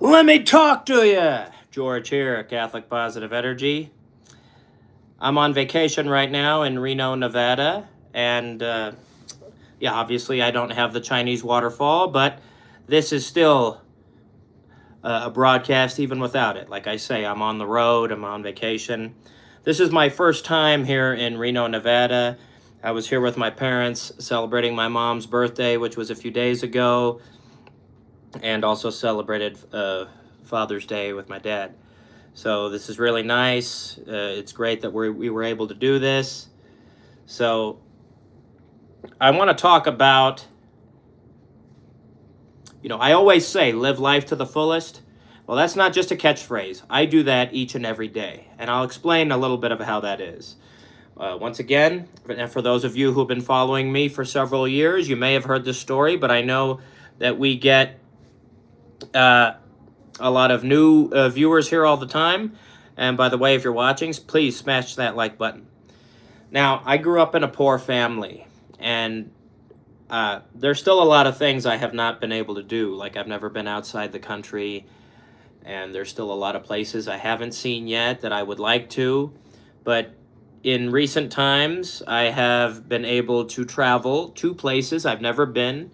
Let me talk to you. George here, Catholic Positive Energy. I'm on vacation right now in Reno, Nevada, and obviously I don't have the Chinese waterfall, but this is still a broadcast even without it. Like I say, I'm on the road, I'm on vacation. This is my first time here in Reno, Nevada. I was here with my parents celebrating my mom's birthday, which was a few days ago, and also celebrated Father's Day with my dad. So this is really nice. It's great that we were able to do this. So I want to talk about, I always say live life to the fullest. Well, that's not just a catchphrase. I do that each and every day, and I'll explain a little bit of how that is. Once again, and for those of you who have been following me for several years, you may have heard this story, but I know that we get a lot of new viewers here all the time. And by the way, if you're watching, please smash that like button. Now, I grew up in a poor family, and there's still a lot of things I have not been able to do. Like, I've never been outside the country, and there's still a lot of places I haven't seen yet that I would like to. But in recent times, I have been able to travel to places I've never been.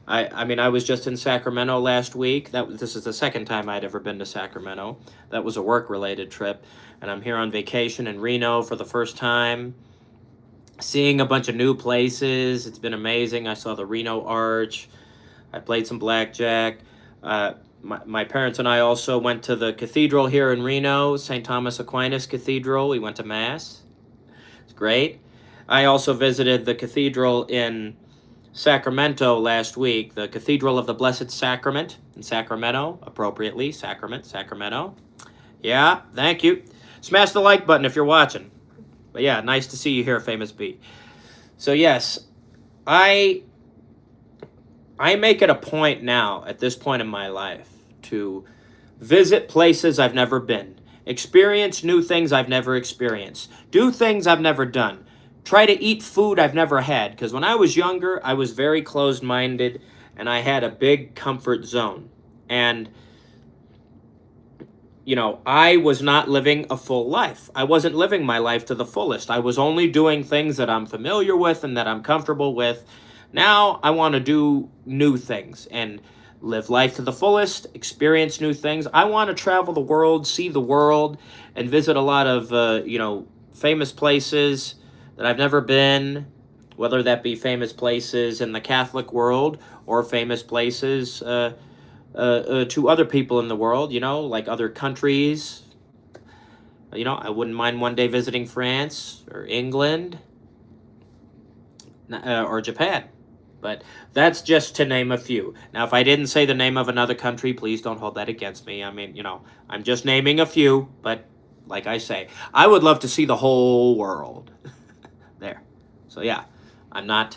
I was just in Sacramento last week. This is the second time I'd ever been to Sacramento. That was a work-related trip. And I'm here on vacation in Reno for the first time, seeing a bunch of new places. It's been amazing. I saw the Reno Arch. I played some blackjack. My parents and I also went to the cathedral here in Reno, St. Thomas Aquinas Cathedral. We went to Mass. It's great. I also visited the cathedral in Sacramento last week, the Cathedral of the Blessed Sacrament in Sacramento, appropriately, Sacramento. Yeah, thank you. Smash the like button if you're watching. But yeah, nice to see you here, Famous B. So yes, I make it a point now, at this point in my life, to visit places I've never been, experience new things I've never experienced, do things I've never done, try to eat food I've never had. Because when I was younger, I was very closed-minded, and I had a big comfort zone. And, I was not living a full life. I wasn't living my life to the fullest. I was only doing things that I'm familiar with and that I'm comfortable with. Now I want to do new things and live life to the fullest, experience new things. I want to travel the world, see the world, and visit a lot of, famous places that I've never been, whether that be famous places in the Catholic world or famous places to other people in the world, like other countries. I wouldn't mind one day visiting France or England or Japan. But that's just to name a few. Now, if I didn't say the name of another country, please don't hold that against me. I mean, I'm just naming a few. But like I say, I would love to see the whole world. There. So yeah, I'm not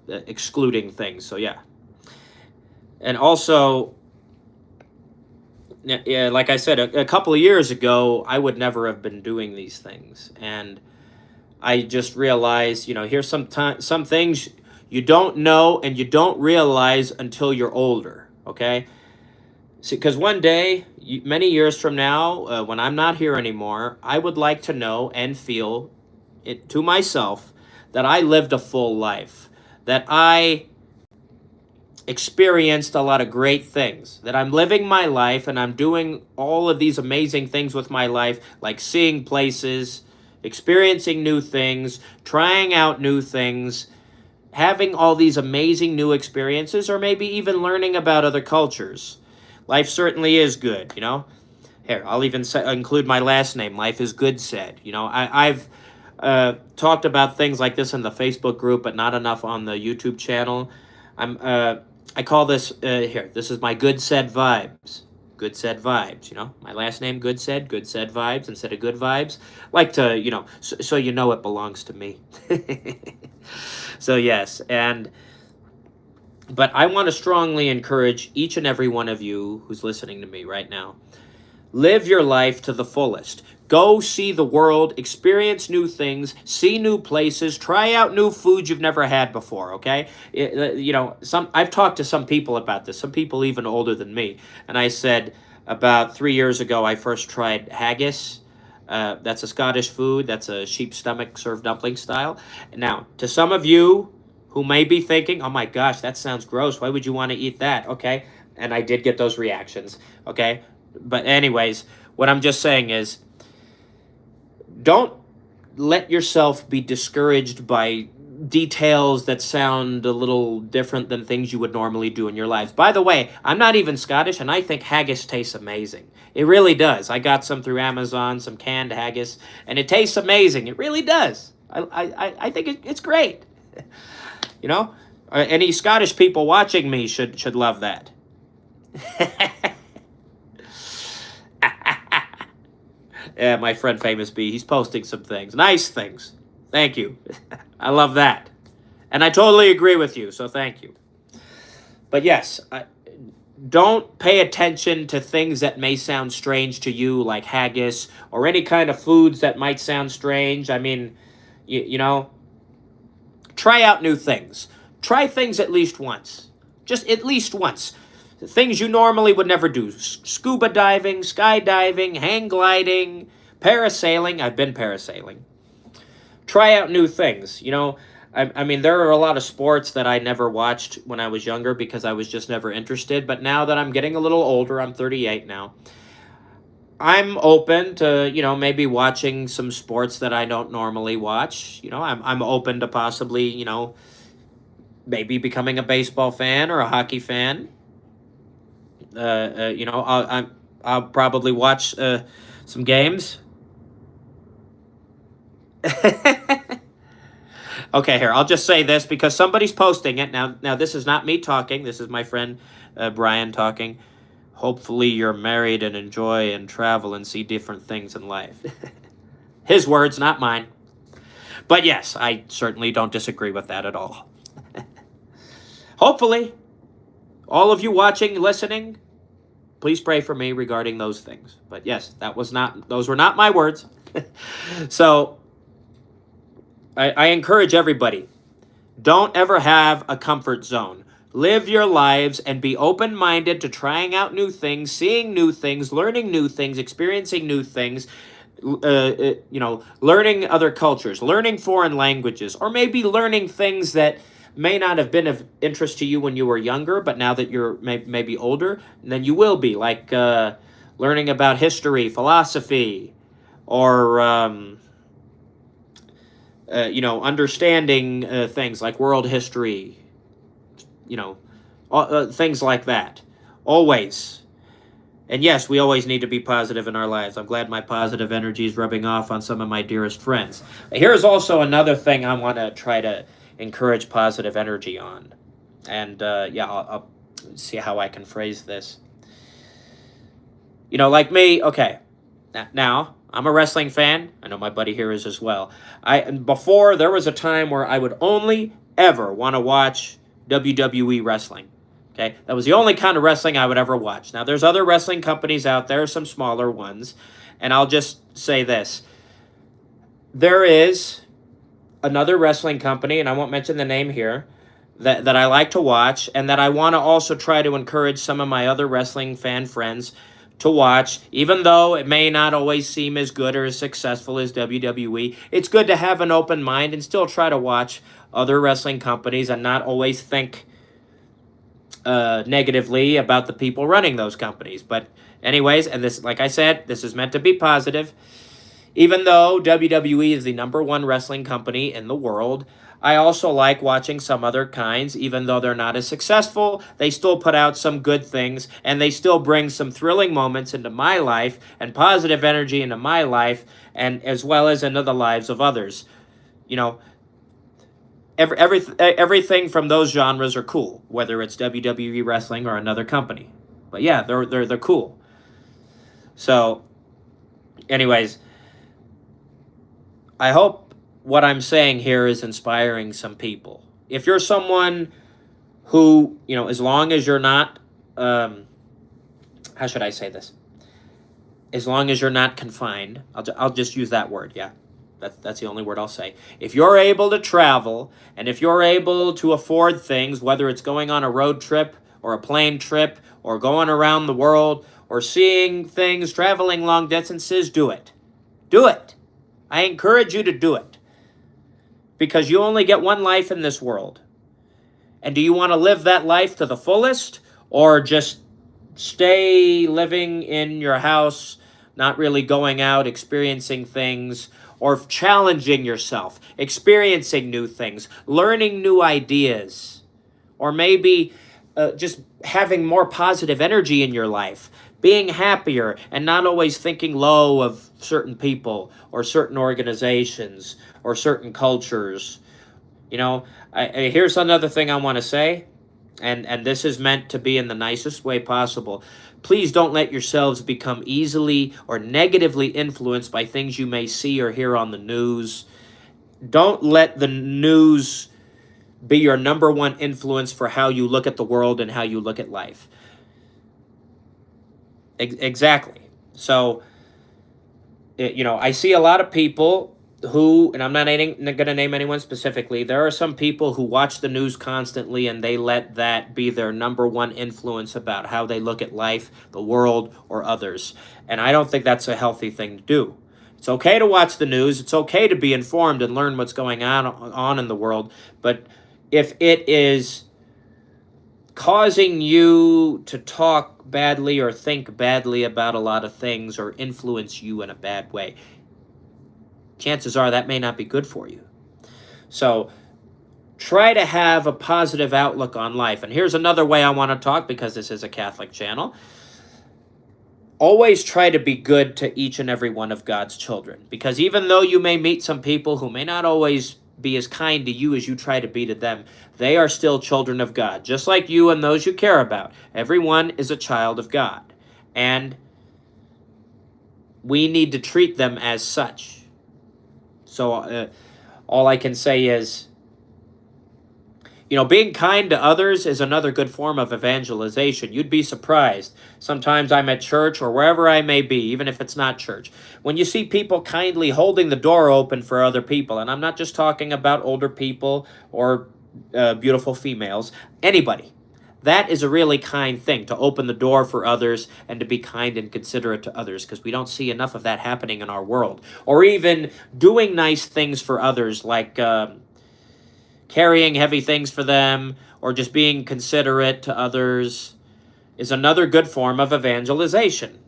excluding things. So yeah. And also, yeah, like I said, a couple of years ago, I would never have been doing these things. And I just realized, here's some things you don't know and you don't realize until you're older, okay? Because one day, many years from now, when I'm not here anymore, I would like to know and feel it to myself that I lived a full life, that I experienced a lot of great things, that I'm living my life and I'm doing all of these amazing things with my life, like seeing places, experiencing new things, trying out new things, having all these amazing new experiences, or maybe even learning about other cultures. Life certainly is good, Here, I'll even include my last name. Life is good said. I've talked about things like this in the Facebook group, but not enough on the YouTube channel. I call this, here, this is my good said vibes. Good said vibes, My last name, good said vibes instead of good vibes. Like to, so it belongs to me. So yes, but I want to strongly encourage each and every one of you who's listening to me right now. Live your life to the fullest. Go see the world, experience new things, see new places, try out new foods you've never had before, okay? I've talked to some people about this, some people even older than me, and I said about 3 years ago I first tried haggis. That's a Scottish food. That's a sheep stomach served dumpling style. Now, to some of you who may be thinking, oh my gosh, that sounds gross. Why would you want to eat that? Okay, and I did get those reactions, okay? But anyways, what I'm just saying is, don't let yourself be discouraged by details that sound a little different than things you would normally do in your lives. By the way, I'm not even Scottish, and I think haggis tastes amazing. It really does. I got some through Amazon, some canned haggis, and it tastes amazing. It really does. I think it's great. You know, any Scottish people watching me should love that. Yeah, my friend Famous B, he's posting some things. Nice things. Thank you. I love that. And I totally agree with you, so thank you. But yes, don't pay attention to things that may sound strange to you, like haggis, or any kind of foods that might sound strange. I mean, you know, try out new things. Try things at least once. Just at least once. Things you normally would never do. Scuba diving, skydiving, hang gliding, parasailing. I've been parasailing. Try out new things. You know, I mean, there are a lot of sports that I never watched when I was younger because I was just never interested. But now that I'm getting a little older, I'm 38 now, I'm open to, maybe watching some sports that I don't normally watch. I'm open to possibly, maybe becoming a baseball fan or a hockey fan. I'll probably watch some games. Okay, here, I'll just say this because somebody's posting it. Now this is not me talking. This is my friend Brian talking. Hopefully you're married and enjoy and travel and see different things in life. His words, not mine. But yes, I certainly don't disagree with that at all. Hopefully, all of you watching, listening, please pray for me regarding those things. But yes, those were not my words. So I encourage everybody, don't ever have a comfort zone. Live your lives and be open-minded to trying out new things, seeing new things, learning new things, experiencing new things, learning other cultures, learning foreign languages, or maybe learning things that may not have been of interest to you when you were younger, but now that you're maybe older, then you will be, like learning about history, philosophy, or understanding things like world history, things like that. Always. And yes, we always need to be positive in our lives. I'm glad my positive energy is rubbing off on some of my dearest friends. Here's also another thing I want to try to encourage positive energy on. And I'll see how I can phrase this. Like me, okay. Now, I'm a wrestling fan. I know my buddy here is as well. Before, there was a time where I would only ever want to watch WWE wrestling. Okay, that was the only kind of wrestling I would ever watch. Now, there's other wrestling companies out there, some smaller ones, and I'll just say this. There is another wrestling company, and I won't mention the name here, that I like to watch, and that I want to also try to encourage some of my other wrestling fan friends to watch, even though it may not always seem as good or as successful as WWE. It's good to have an open mind and still try to watch other wrestling companies and not always think negatively about the people running those companies. But anyways, and this, like I said, this is meant to be positive. Even though WWE is the #1 wrestling company in the world, I also like watching some other kinds. Even though they're not as successful, they still put out some good things, and they still bring some thrilling moments into my life and positive energy into my life, and as well as into the lives of others. Everything from those genres are cool, whether it's WWE wrestling or another company. But yeah, they're cool. So, anyways, I hope what I'm saying here is inspiring some people. If you're someone who, as long as you're not, how should I say this? as long as you're not confined. I'll just use that word, yeah. That's the only word I'll say. If you're able to travel, and if you're able to afford things, whether it's going on a road trip or a plane trip or going around the world or seeing things, traveling long distances, do it. Do it. I encourage you to do it. Because you only get one life in this world. And do you want to live that life to the fullest, or just stay living in your house, not really going out, experiencing things, or challenging yourself, experiencing new things, learning new ideas, or maybe just having more positive energy in your life, being happier and not always thinking low of certain people or certain organizations or certain cultures. You know, here's another thing I want to say, and this is meant to be in the nicest way possible. Please don't let yourselves become easily or negatively influenced by things you may see or hear on the news. Don't let the news be your number one influence for how you look at the world and how you look at life. Exactly. So, I see a lot of people who, and I'm not going to name anyone specifically, there are some people who watch the news constantly and they let that be their number one influence about how they look at life, the world, or others. And I don't think that's a healthy thing to do. It's okay to watch the news. It's okay to be informed and learn what's going on in the world. But if it is causing you to talk badly or think badly about a lot of things or influence you in a bad way, chances are that may not be good for you. So try to have a positive outlook on life. And here's another way I want to talk, because this is a Catholic channel. Always try to be good to each and every one of God's children. Because even though you may meet some people who may not always be as kind to you as you try to be to them, they are still children of God, just like you and those you care about. Everyone is a child of God. And we need to treat them as such. So all I can say is, being kind to others is another good form of evangelization. You'd be surprised. Sometimes I'm at church or wherever I may be, even if it's not church, when you see people kindly holding the door open for other people, and I'm not just talking about older people or beautiful females, anybody. That is a really kind thing, to open the door for others and to be kind and considerate to others, because we don't see enough of that happening in our world. Or even doing nice things for others, like carrying heavy things for them, or just being considerate to others, is another good form of evangelization.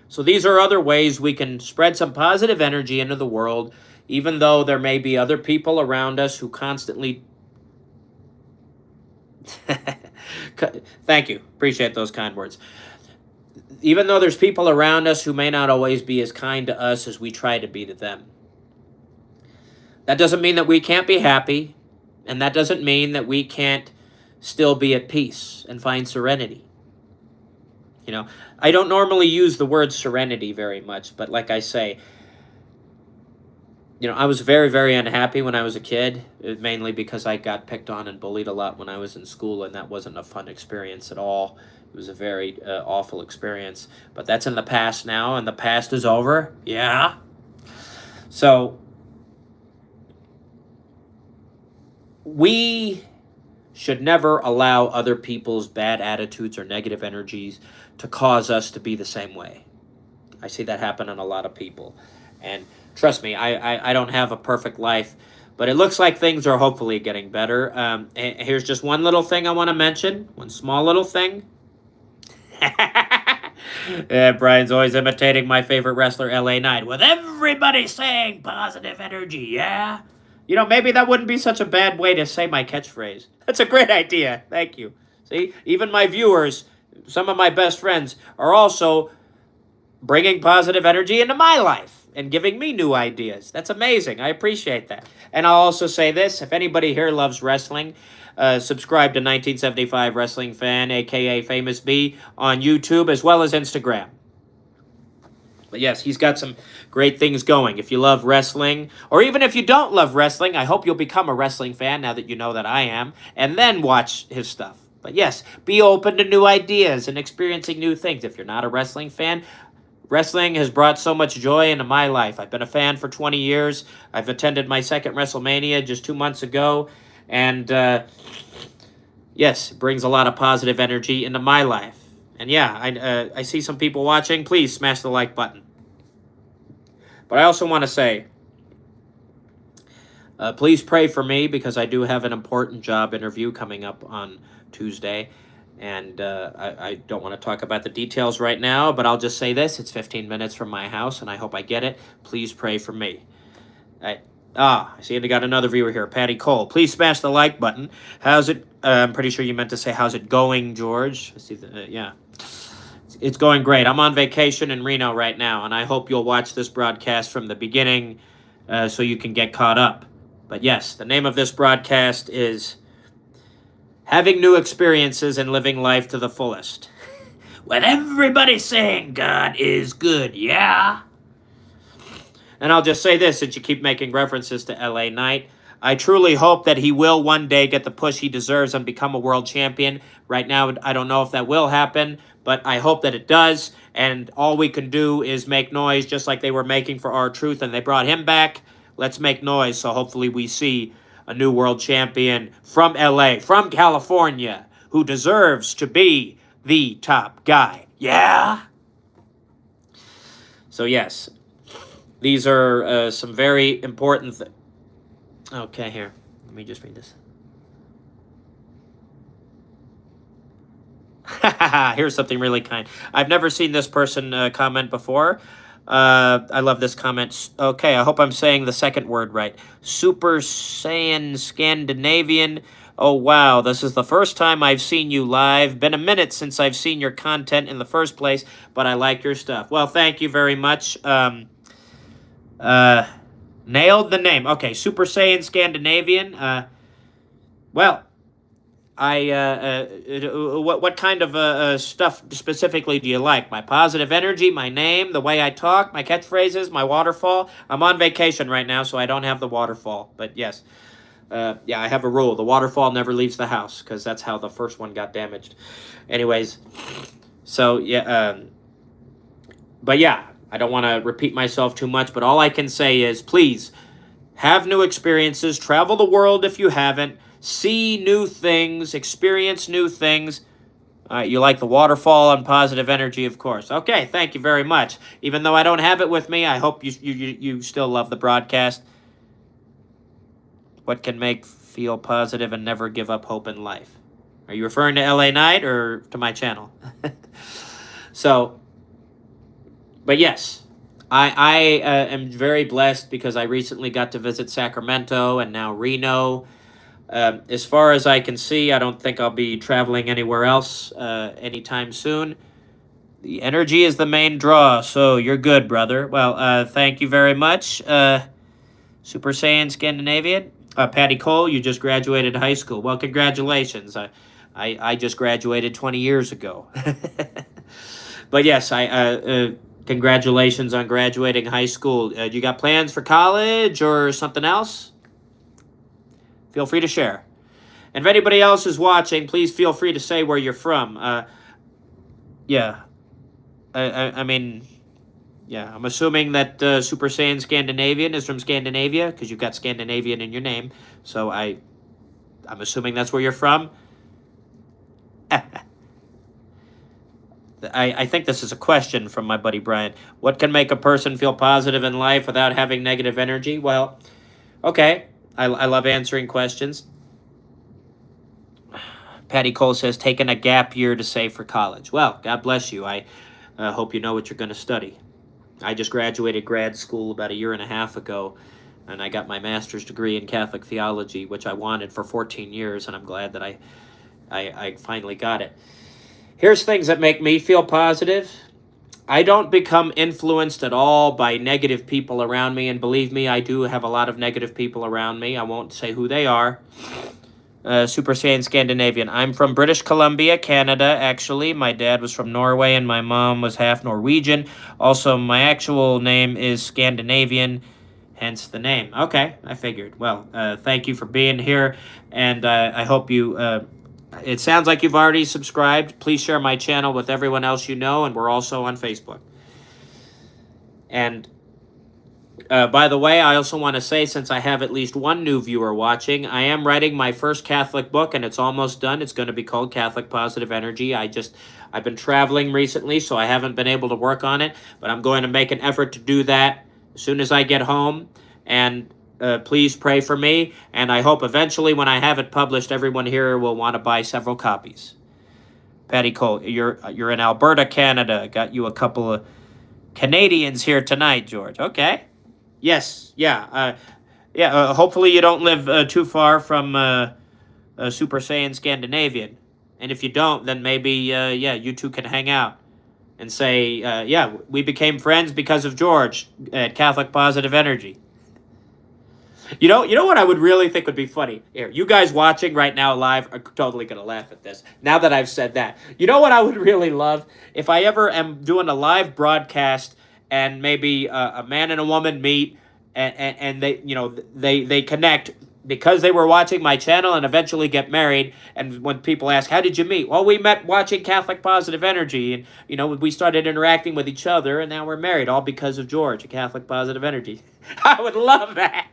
So these are other ways we can spread some positive energy into the world, even though there may be other people around us who constantly... Thank you. Appreciate those kind words. Even though there's people around us who may not always be as kind to us as we try to be to them. That doesn't mean that we can't be happy, and that doesn't mean that we can't still be at peace and find serenity. I don't normally use the word serenity very much, but like I say, I was very, very unhappy when I was a kid, mainly because I got picked on and bullied a lot when I was in school, and that wasn't a fun experience at all. It was a very awful experience, but that's in the past now, and the past is over. Yeah. So we should never allow other people's bad attitudes or negative energies to cause us to be the same way. I see that happen in a lot of people. And trust me, I don't have a perfect life, but it looks like things are hopefully getting better. And here's just one little thing I want to mention, one small little thing. Yeah, Brian's always imitating my favorite wrestler, LA Knight, with everybody saying positive energy, yeah? Maybe that wouldn't be such a bad way to say my catchphrase. That's a great idea. Thank you. See, even my viewers, some of my best friends, are also bringing positive energy into my life and giving me new ideas. That's amazing. I appreciate that. And I'll also say this, if anybody here loves wrestling, subscribe to 1975 Wrestling Fan, a.k.a. Famous B, on YouTube as well as Instagram. But yes, he's got some great things going. If you love wrestling, or even if you don't love wrestling, I hope you'll become a wrestling fan now that you know that I am, and then watch his stuff. But yes, be open to new ideas and experiencing new things. If you're not a wrestling fan, wrestling has brought so much joy into my life. I've been a fan for 20 years. I've attended my second WrestleMania just 2 months ago. And yes, it brings a lot of positive energy into my life. And yeah, I see some people watching. Please smash the like button. But I also want to say, please pray for me because I do have an important job interview coming up on Tuesday. And I don't want to talk about the details right now, but I'll just say this. It's 15 minutes from my house, and I hope I get it. Please pray for me. I see I got another viewer here, Patty Cole. Please smash the like button. How's it? I'm pretty sure you meant to say, how's it going, George? I see yeah. It's going great. I'm on vacation in Reno right now, and I hope you'll watch this broadcast from the beginning so you can get caught up. But yes, the name of this broadcast is Having New Experiences and Living Life to the Fullest. When everybody's saying God is good, yeah? And I'll just say this, since you keep making references to LA Knight. I truly hope that he will one day get the push he deserves and become a world champion. Right now, I don't know if that will happen, but I hope that it does. And all we can do is make noise just like they were making for R-Truth, and they brought him back. Let's make noise, so hopefully we see a new world champion from LA, from California, who deserves to be the top guy. Yeah? So yes, these are some very important things. Okay, here. Let me just read this. Here's something really kind. I've never seen this person comment before. I love this comment. Okay, I hope I'm saying the second word right. Super Saiyan Scandinavian. Oh, wow. This is the first time I've seen you live. Been a minute since I've seen your content in the first place, but I like your stuff. Well, thank you very much. Nailed the name. Okay, Super Saiyan Scandinavian. Well, what kind of stuff specifically do you like? My positive energy, my name, the way I talk, my catchphrases, my waterfall? I'm on vacation right now, so I don't have the waterfall. But yes, yeah, I have a rule. The waterfall never leaves the house, because that's how the first one got damaged. Anyways, so yeah, but yeah, I don't want to repeat myself too much, but all I can say is, please, have new experiences, travel the world if you haven't, see new things, experience new things. You like the waterfall and positive energy, of course. Okay, thank you very much. Even though I don't have it with me, I hope you still love the broadcast. What can make feel positive and never give up hope in life? Are you referring to LA Knight or to my channel? So, but yes, I am very blessed because I recently got to visit Sacramento and now Reno. As far as I can see, I don't think I'll be traveling anywhere else anytime soon. The energy is the main draw, so you're good, brother. Well, thank you very much, Super Saiyan Scandinavian. Patty Cole, you just graduated high school. Well, congratulations. I just graduated 20 years ago. But yes, congratulations on graduating high school. You got plans for college or something else? Feel free to share. And if anybody else is watching, please feel free to say where you're from. Yeah. I mean, yeah, I'm assuming that Super Saiyan Scandinavian is from Scandinavia, because you've got Scandinavian in your name. So I'm assuming that's where you're from. I think this is a question from my buddy Brian. What can make a person feel positive in life without having negative energy? Well, okay. I love answering questions. Patty Cole says, taking a gap year to save for college. Well, God bless you. I hope you know what you're going to study. I just graduated grad school about 1.5 years ago, and I got my master's degree in Catholic theology, which I wanted for 14 years, and I'm glad that I finally got it. Here's things that make me feel positive. I don't become influenced at all by negative people around me, and believe me, I do have a lot of negative people around me. I won't say who they are. Super Saiyan Scandinavian. I'm from British Columbia, Canada, actually. My dad was from Norway, and my mom was half Norwegian. Also, my actual name is Scandinavian, hence the name. Okay, I figured. Well, thank you for being here, and I hope you... It sounds like you've already subscribed. Please share my channel with everyone else you know, and we're also on Facebook. And by the way, I also want to say, since I have at least one new viewer watching, I am writing my first Catholic book, and it's almost done. It's going to be called Catholic Positive Energy. I've been traveling recently, so I haven't been able to work on it, but I'm going to make an effort to do that as soon as I get home. And please pray for me, and I hope eventually when I have it published, everyone here will want to buy several copies. Patty Cole, you're in Alberta, Canada. Got you a couple of Canadians here tonight, George. Okay. Yes, yeah. Hopefully you don't live too far from Super Saiyan Scandinavian. And if you don't, then maybe, you two can hang out and say, we became friends because of George at Catholic Positive Energy. You know what I would really think would be funny? Here, you guys watching right now live are totally going to laugh at this, now that I've said that. You know what I would really love? If I ever am doing a live broadcast and maybe a man and a woman meet and they connect because they were watching my channel and eventually get married. And when people ask, how did you meet? Well, we met watching Catholic Positive Energy, and we started interacting with each other, and now we're married, all because of George at Catholic Positive Energy. I would love that.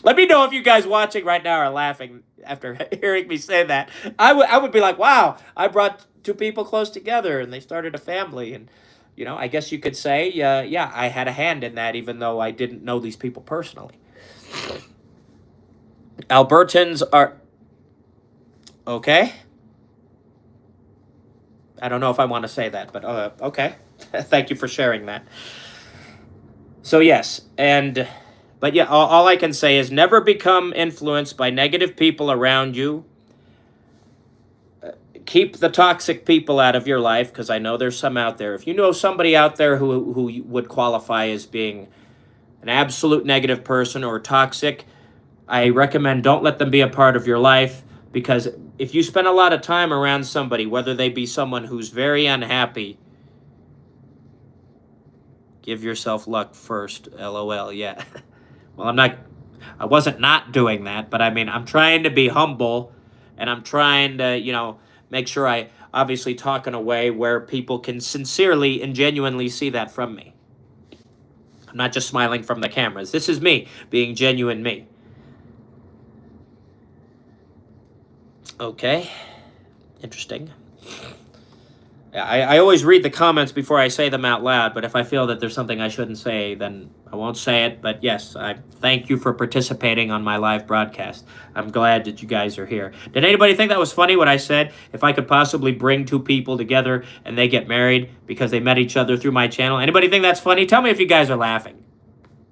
Let me know if you guys watching right now are laughing after hearing me say that. I would be like, wow, I brought two people close together and they started a family. And, I guess you could say, I had a hand in that, even though I didn't know these people personally. Albertans are... Okay. I don't know if I want to say that, but okay. Thank you for sharing that. So, yes, But yeah, all I can say is never become influenced by negative people around you. Keep the toxic people out of your life, because I know there's some out there. If you know somebody out there who would qualify as being an absolute negative person or toxic, I recommend don't let them be a part of your life, because if you spend a lot of time around somebody, whether they be someone who's very unhappy, give yourself luck first, LOL, yeah. Well, I wasn't not doing that, but I mean, I'm trying to be humble, and I'm trying to, make sure I obviously talk in a way where people can sincerely and genuinely see that from me. I'm not just smiling from the cameras. This is me being genuine me. Okay. Interesting. I always read the comments before I say them out loud, but if I feel that there's something I shouldn't say, then I won't say it. But yes, I thank you for participating on my live broadcast. I'm glad that you guys are here. Did anybody think that was funny what I said? If I could possibly bring two people together and they get married because they met each other through my channel. Anybody think that's funny? Tell me if you guys are laughing.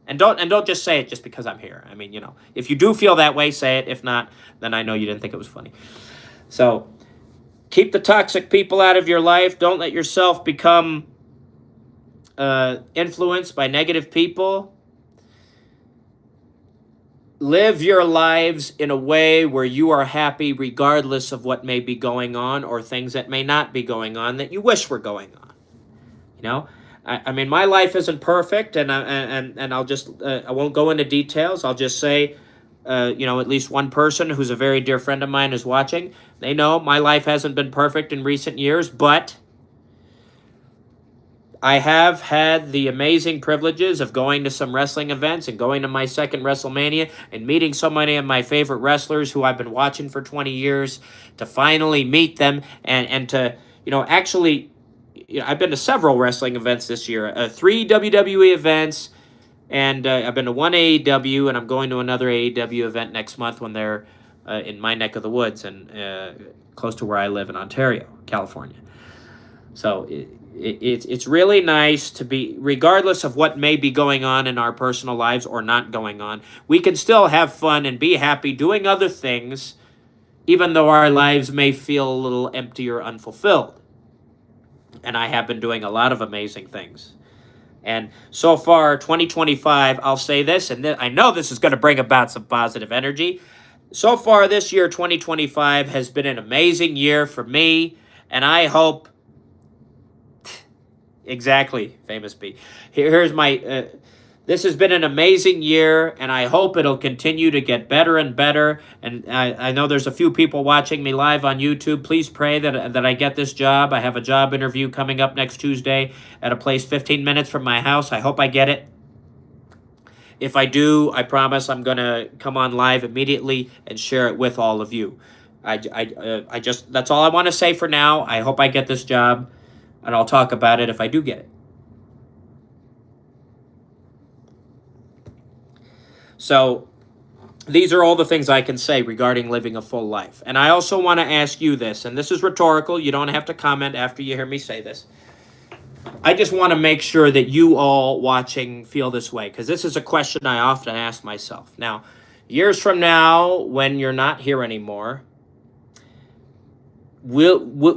And don't just say it just because I'm here. I mean, if you do feel that way, say it. If not, then I know you didn't think it was funny. So... keep the toxic people out of your life. Don't let yourself become influenced by negative people. Live your lives in a way where you are happy regardless of what may be going on or things that may not be going on that you wish were going on. I mean, my life isn't perfect, and I'll just I won't go into details. I'll just say, at least one person who's a very dear friend of mine is watching. They know my life hasn't been perfect in recent years, but I have had the amazing privileges of going to some wrestling events and going to my second WrestleMania and meeting so many of my favorite wrestlers who I've been watching for 20 years, to finally meet them and to, actually, I've been to several wrestling events this year, 3 WWE events, and I've been to one AEW, and I'm going to another AEW event next month when they're in my neck of the woods and close to where I live in Ontario, California. So it's really nice to be, regardless of what may be going on in our personal lives or not going on, we can still have fun and be happy doing other things, even though our lives may feel a little empty or unfulfilled. And I have been doing a lot of amazing things. And so far, 2025, I'll say this, and I know this is going to bring about some positive energy. So far this year, 2025, has been an amazing year for me, and I hope... Exactly, famous B. Here's my... This has been an amazing year, and I hope it'll continue to get better and better. And I know there's a few people watching me live on YouTube. Please pray that I get this job. I have a job interview coming up next Tuesday at a place 15 minutes from my house. I hope I get it. If I do, I promise I'm going to come on live immediately and share it with all of you. I just, that's all I want to say for now. I hope I get this job, and I'll talk about it if I do get it. So these are all the things I can say regarding living a full life. And I also want to ask you this, and this is rhetorical. You don't have to comment after you hear me say this. I just want to make sure that you all watching feel this way, because this is a question I often ask myself. Now, years from now, when you're not here anymore,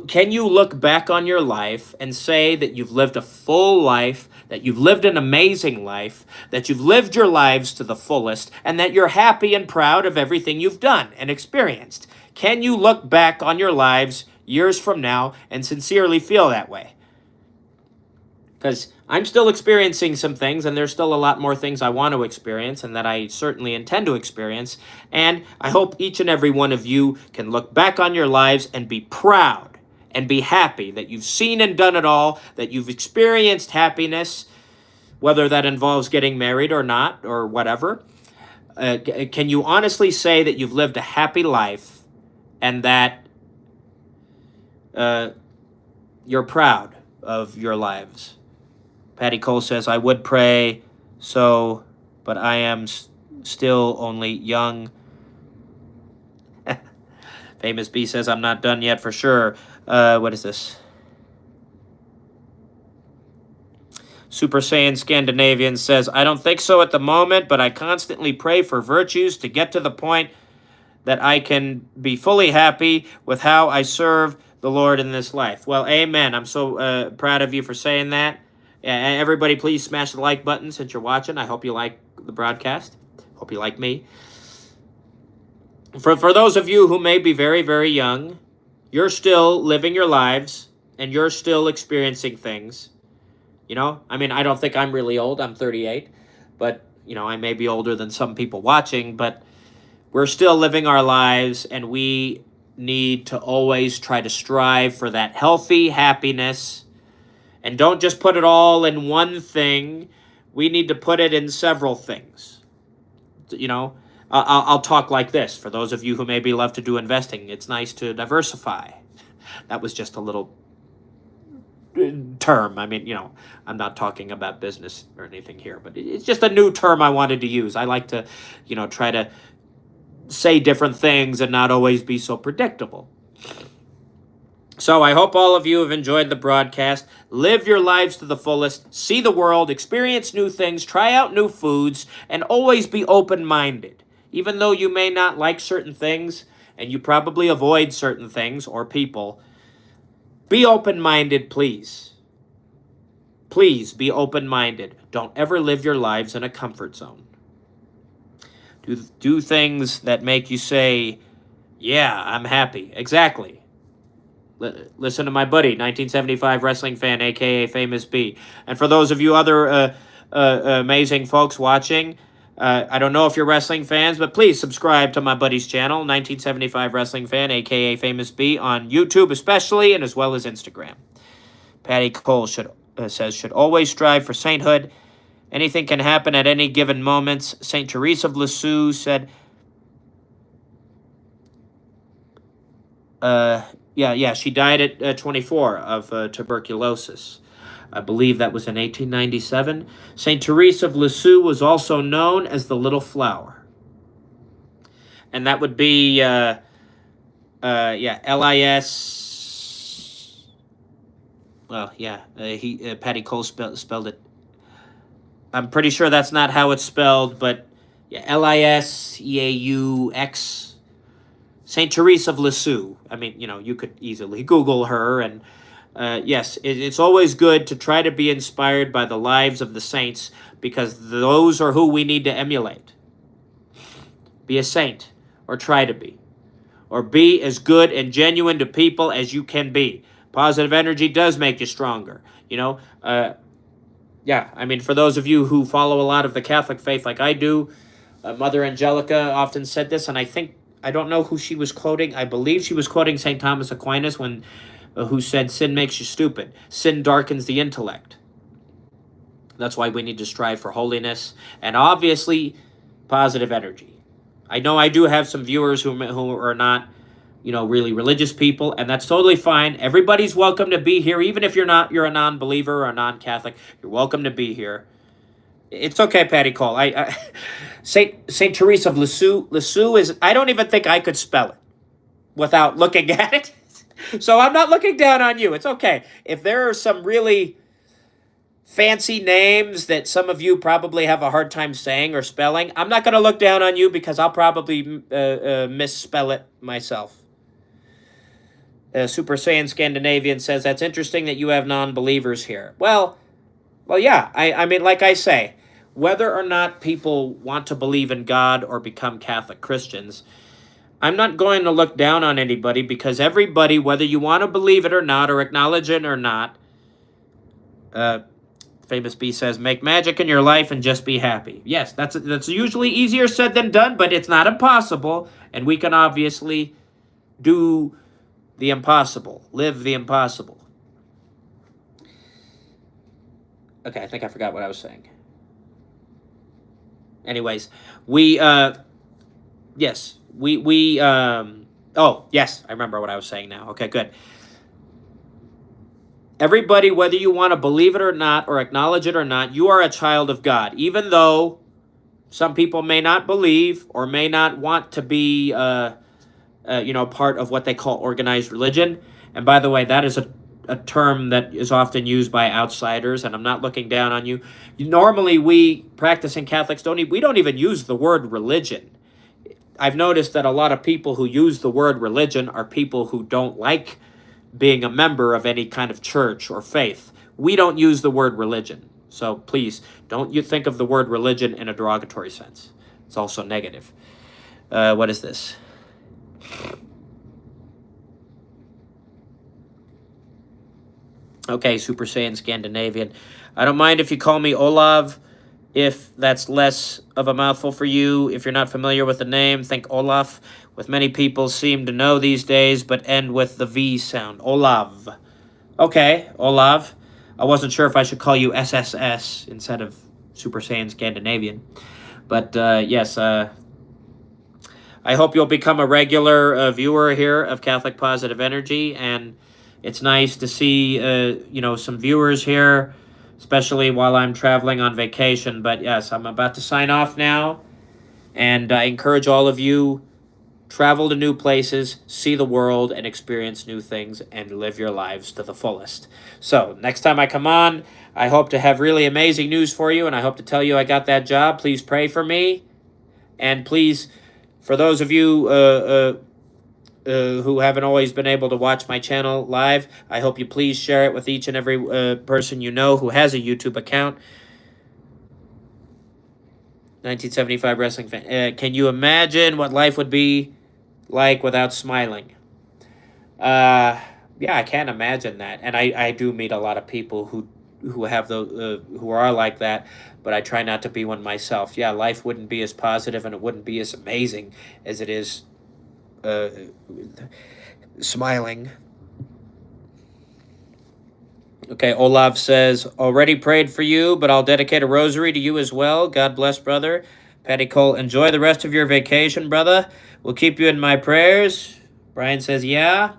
can you look back on your life and say that you've lived a full life, that you've lived an amazing life, that you've lived your lives to the fullest, and that you're happy and proud of everything you've done and experienced? Can you look back on your lives years from now and sincerely feel that way? Because I'm still experiencing some things, and there's still a lot more things I want to experience and that I certainly intend to experience. And I hope each and every one of you can look back on your lives and be proud and be happy that you've seen and done it all, that you've experienced happiness, whether that involves getting married or not or whatever. Can you honestly say that you've lived a happy life and that you're proud of your lives? Patty Cole says, I would pray so, but I am still only young. Famous B says, I'm not done yet for sure. What is this? Super Saiyan Scandinavian says, I don't think so at the moment, but I constantly pray for virtues to get to the point that I can be fully happy with how I serve the Lord in this life. Well, amen. I'm so proud of you for saying that. Everybody, please smash the like button since you're watching. I hope you like the broadcast. Hope you like me. For those of you who may be very, very young, you're still living your lives, and you're still experiencing things. You know, I mean, I don't think I'm really old. I'm 38. But, you know, I may be older than some people watching, but we're still living our lives, and we need to always try to strive for that healthy happiness. And don't just put it all in one thing. We need to put it in several things. You know, I'll talk like this. For those of you who maybe love to do investing, it's nice to diversify. That was just a little term. I mean, you know, I'm not talking about business or anything here, but it's just a new term I wanted to use. I like to, you know, try to say different things and not always be so predictable. So I hope all of you have enjoyed the broadcast. Live your lives to the fullest. See the world. Experience new things. Try out new foods. And always be open-minded. Even though you may not like certain things, and you probably avoid certain things or people, be open-minded, please. Please be open-minded. Don't ever live your lives in a comfort zone. Do things that make you say, yeah, I'm happy. Exactly. Listen to my buddy, 1975 wrestling fan, a.k.a. Famous B. And for those of you other amazing folks watching, I don't know if you're wrestling fans, but please subscribe to my buddy's channel, 1975 wrestling fan, a.k.a. Famous B, on YouTube especially, and as well as Instagram. Patty Cole says, should always strive for sainthood. Anything can happen at any given moment. St. Teresa of Lisieux said, Yeah, she died at 24 of tuberculosis. I believe that was in 1897. St. Teresa of Lisieux was also known as the Little Flower. And that would be, L-I-S... Well, yeah, Patty Cole spelled it. I'm pretty sure that's not how it's spelled, but yeah, L-I-S-E-A-U-X... St. Teresa of Lisieux. I mean, you know, you could easily Google her. And yes, it's always good to try to be inspired by the lives of the saints, because those are who we need to emulate. Be a saint, or try to be. Or be as good and genuine to people as you can be. Positive energy does make you stronger. You know, Yeah, I mean, for those of you who follow a lot of the Catholic faith like I do, Mother Angelica often said this, and I don't know who she was quoting. I believe she was quoting St. Thomas Aquinas when, who said, sin makes you stupid. Sin darkens the intellect. That's why we need to strive for holiness and obviously positive energy. I know I do have some viewers who are not, really religious people, and that's totally fine. Everybody's welcome to be here, even if you're a non-believer or a non-Catholic. You're welcome to be here. It's okay, Patty Cole. Saint Teresa of Lisieux is. I don't even think I could spell it without looking at it. So I'm not looking down on you. It's okay. If there are some really fancy names that some of you probably have a hard time saying or spelling, I'm not going to look down on you because I'll probably misspell it myself. Super Saiyan Scandinavian says, that's interesting that you have non-believers here. Well, yeah. I mean, like I say, whether or not people want to believe in God or become Catholic Christians, I'm not going to look down on anybody because everybody, whether you want to believe it or not or acknowledge it or not, Famous B says, make magic in your life and just be happy. Yes, that's usually easier said than done, but it's not impossible, and we can obviously do the impossible, live the impossible. Okay, I think I forgot what I was saying. Anyways, oh, yes, I remember what I was saying now. Okay, good. Everybody, whether you want to believe it or not, or acknowledge it or not, you are a child of God. Even though some people may not believe or may not want to be, part of what they call organized religion. And by the way, that is a term that is often used by outsiders, and I'm not looking down on you. Normally, we practicing Catholics don't even use the word religion. I've noticed that a lot of people who use the word religion are people who don't like being a member of any kind of church or faith. We don't use the word religion. So please, don't you think of the word religion in a derogatory sense. It's also negative. What is this? Okay, Super Saiyan Scandinavian. I don't mind if you call me Olav, if that's less of a mouthful for you. If you're not familiar with the name, think Olaf. With many people seem to know these days, but end with the V sound. Olav. Okay, Olav. I wasn't sure if I should call you SSS instead of Super Saiyan Scandinavian. But yes, I hope you'll become a regular viewer here of Catholic Positive Energy, and it's nice to see some viewers here, especially while I'm traveling on vacation. But yes, I'm about to sign off now, and I encourage all of you, travel to new places, see the world, and experience new things, and live your lives to the fullest. So, next time I come on, I hope to have really amazing news for you, and I hope to tell you I got that job. Please pray for me, and please, for those of you who haven't always been able to watch my channel live, I hope you please share it with each and every person you know who has a YouTube account. 1975 wrestling fan. Can you imagine what life would be like without smiling? Yeah, I can't imagine that. And I do meet a lot of people who have who are like that, but I try not to be one myself. Yeah, life wouldn't be as positive and it wouldn't be as amazing as it is smiling. Okay, Olav says, already prayed for you, but I'll dedicate a rosary to you as well. God bless, brother. Patty Cole, enjoy the rest of your vacation, brother. We'll keep you in my prayers. Brian says, yeah.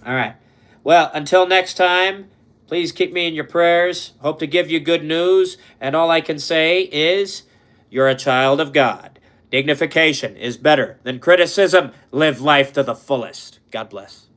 All right. Well, until next time, please keep me in your prayers. Hope to give you good news. And all I can say is, you're a child of God. Dignification is better than criticism. Live life to the fullest. God bless.